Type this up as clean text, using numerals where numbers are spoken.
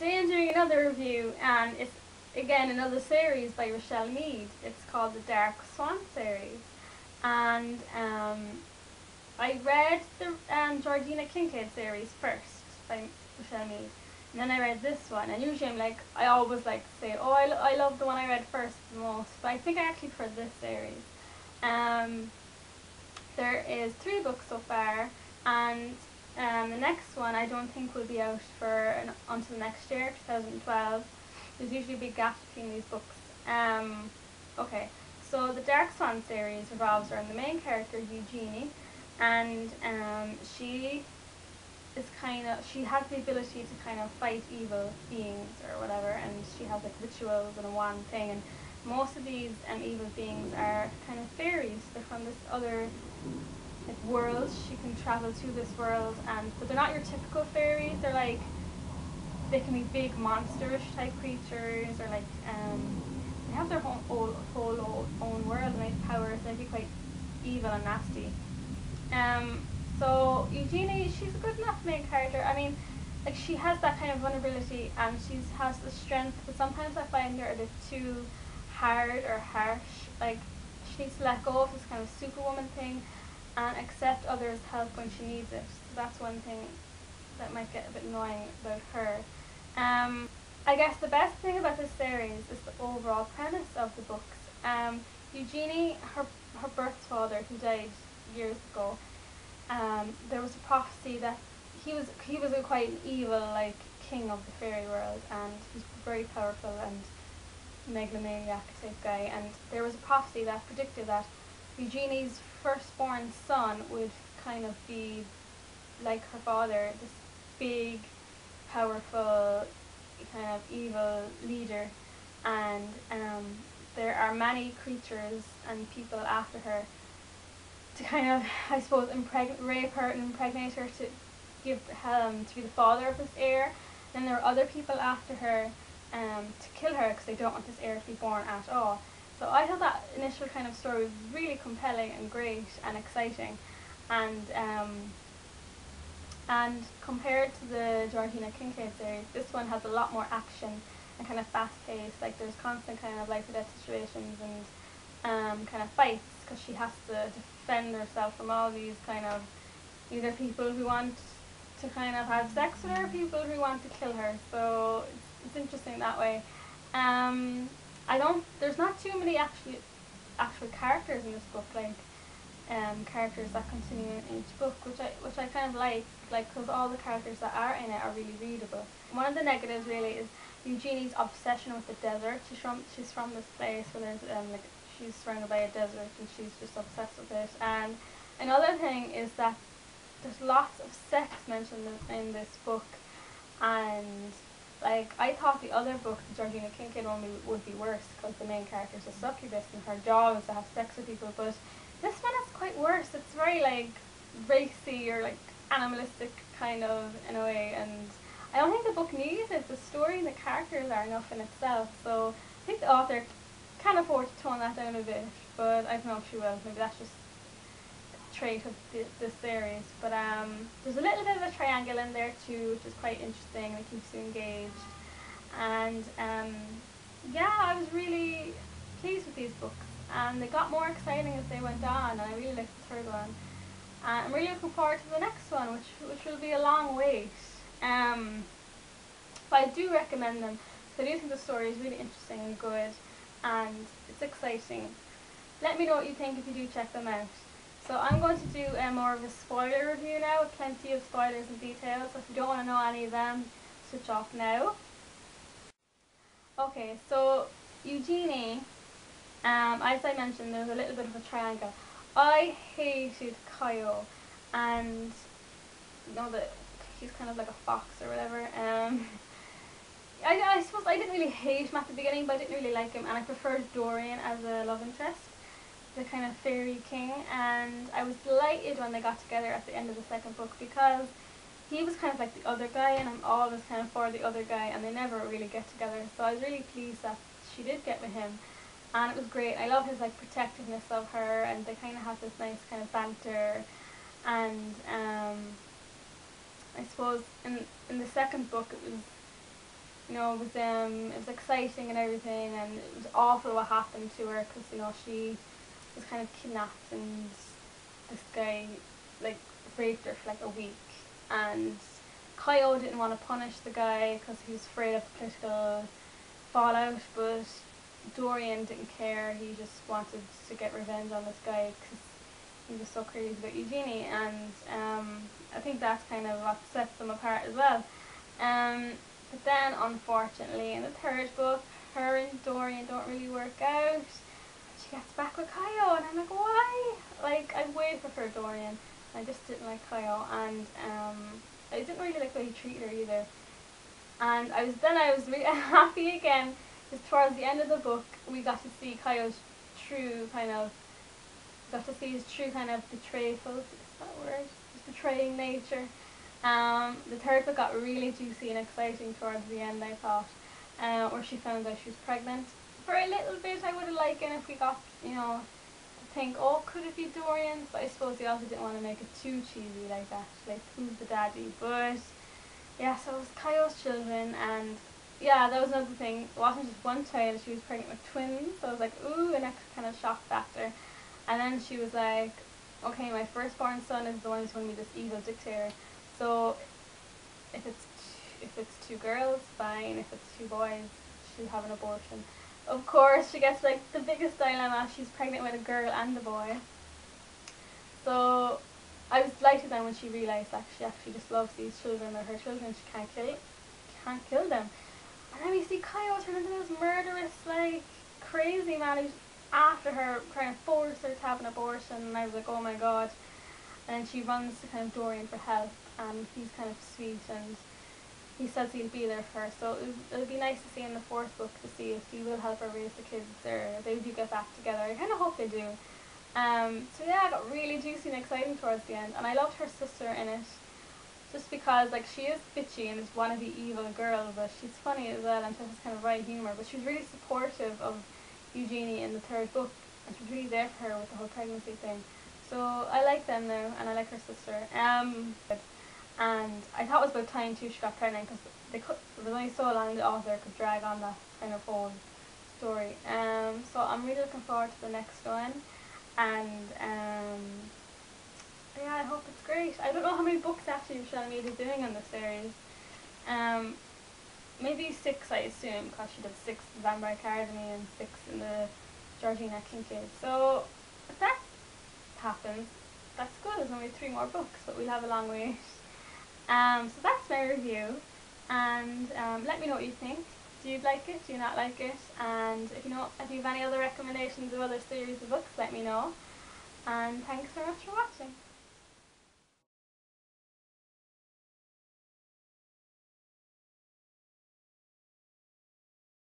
Today I'm doing another review, and it's again another series by Richelle Mead. It's called the Dark Swan Series, and I read the Georgina Kincaid series first by Richelle Mead, and then I read this one. And usually I always like to say, oh, I love the one I read first the most, but I think I actually prefer this series. Um, there is 3 books so far, and the next one I don't think will be out until next year, 2012. There's usually a big gap between these books. Okay, so the Dark Swan series revolves around the main character Eugenie, and she has the ability to kind of fight evil beings or whatever, and she has like rituals and a wand thing, and most of these evil beings are kind of fairies. They're from this other like world. She can travel to this world, but they're not your typical fairies. They can be big monsterish type creatures, or they have their whole own world, and they have powers. They can be quite evil and nasty. So Eugenie, she's a good enough main character. I mean, like, she has that kind of vulnerability, and she has the strength, but sometimes I find her a bit too hard or harsh. Like, she needs to let go of this kind of superwoman thing and accept others' help when she needs it. So that's one thing that might get a bit annoying about her. I guess the best thing about this series is the overall premise of the books. Eugenie, her birth father, who died years ago, there was a prophecy that he was a quite evil like king of the fairy world, and he was very powerful and megalomaniac type guy. And there was a prophecy that predicted that Eugenie's firstborn son would kind of be like her father, this big, powerful, kind of evil leader. And there are many creatures and people after her to kind of, I suppose, rape her and impregnate her to to be the father of this heir. Then there are other people after her to kill her because they don't want this heir to be born at all. So I thought that initial kind of story was really compelling and great and exciting, and compared to the Georgina Kincaid series, this one has a lot more action and kind of fast paced. Like, there's constant kind of life or death situations and kind of fights, because she has to defend herself from all these kind of either people who want to kind of have sex with her, people who want to kill her. So it's interesting that way. There's not too many actual characters in this book, like characters that continue in each book, which I kind of like, because all the characters that are in it are really readable. One of the negatives really is Eugenie's obsession with the desert. She's from this place where there's she's surrounded by a desert, and she's just obsessed with it. And another thing is that there's lots of sex mentioned in this book, and like, I thought the other book, the Georgina Kincaid one, would be worse because the main character is a succubus and her job is to have sex with people, but this one is quite worse. It's very like racy or like animalistic kind of, in a way, and I don't think the book needs it. The story and the characters are enough in itself, so I think the author can afford to tone that down a bit, but I don't know if she will. Maybe that's just a trait of this series. But there's a little bit of a triangle in there too, which is quite interesting. It keeps you engaged, and yeah, I was really pleased with these books, and they got more exciting as they went on, and I really liked the third one. I'm really looking forward to the next one, which will be a long wait. But I do recommend them, because I do think the story is really interesting and good, and it's exciting. Let me know what you think if you do check them out. So I'm going to do more of a spoiler review now, with plenty of spoilers and details. So if you don't want to know any of them, switch off now. Okay, so Eugenie, as I mentioned, there's a little bit of a triangle. I hated Kyle, and you know that he's kind of like a fox or whatever. I suppose I didn't really hate him at the beginning, but I didn't really like him, and I preferred Dorian as a love interest, the kind of fairy king. And I was delighted when they got together at the end of the second book, because he was kind of like the other guy, and I'm always kind of for the other guy, and they never really get together. So I was really pleased that she did get with him, and it was great. I love his like protectiveness of her, and they kind of have this nice kind of banter. And I suppose in the second book, it was it was exciting and everything, and it was awful what happened to her because she was kind of kidnapped, and this guy like raped her for like a week, and Kyo didn't want to punish the guy because he was afraid of political fallout, but Dorian didn't care. He just wanted to get revenge on this guy because he was so crazy about Eugenie, and I think that's kind of what sets them apart as well. But then, unfortunately, in the third book, her and Dorian don't really work out. She gets back with Kyo, and I'm like, why? Like, I way prefer Dorian. I just didn't like Kyo, and I didn't really like the way he treated her either. And I was really happy again because towards the end of the book, we got to see Kyo's true kind of got to see his true kind of betrayful, is that a word? His betraying nature. The third book got really juicy and exciting towards the end, I thought, where she found out she was pregnant. For a little bit, I would have liked it if we got, to think, oh, could it be Dorian's? But I suppose they also didn't want to make it too cheesy like that, like who's the daddy? But yeah, so it was Kyo's children, and yeah, that was another thing. It wasn't just one child; she was pregnant with twins. So I was like, ooh, an extra kind of shock factor. And then she was like, okay, my firstborn son is the one who's going to be this evil dictator. So if it's two girls, fine. If it's two boys, she'll have an abortion. Of course, she gets like the biggest dilemma. She's pregnant with a girl and a boy. So I was delighted then when she realised that she actually just loves these children. They're her children. She can't kill them. And then we see Kyo turn into this murderous, like, crazy man who's after her, trying to force her to have an abortion. And I was like, oh my god. And then she runs to kind of Dorian for help, and he's kind of sweet, and he says he'll be there for her. So it'll be nice to see in the fourth book to see if he will help her raise the kids, or they do get back together. I kind of hope they do. So yeah, it got really juicy and exciting towards the end, and I loved her sister in it. Just because, like, she is bitchy and is wannabe evil girl, but she's funny as well and she has kind of right humour. But she was really supportive of Eugenie in the third book, and she was really there for her with the whole pregnancy thing. So I like them now, and I like her sister. And I thought it was about time too she got pregnant, because it was only so long the author could drag on that kind of whole story. So I'm really looking forward to the next one, and yeah, I hope it's great. I don't know how many books actually Richelle Mead is doing on the series. Maybe 6, I assume, because she did 6 in the Vampire Academy and 6 in the Georgina Kincaid. So if that happens, that's good. There's only 3 more books, but we'll have a long wait. So that's my review, and let me know what you think. Do you like it? Do you not like it? And if you have any other recommendations of other series of books, let me know. And thanks so much for watching.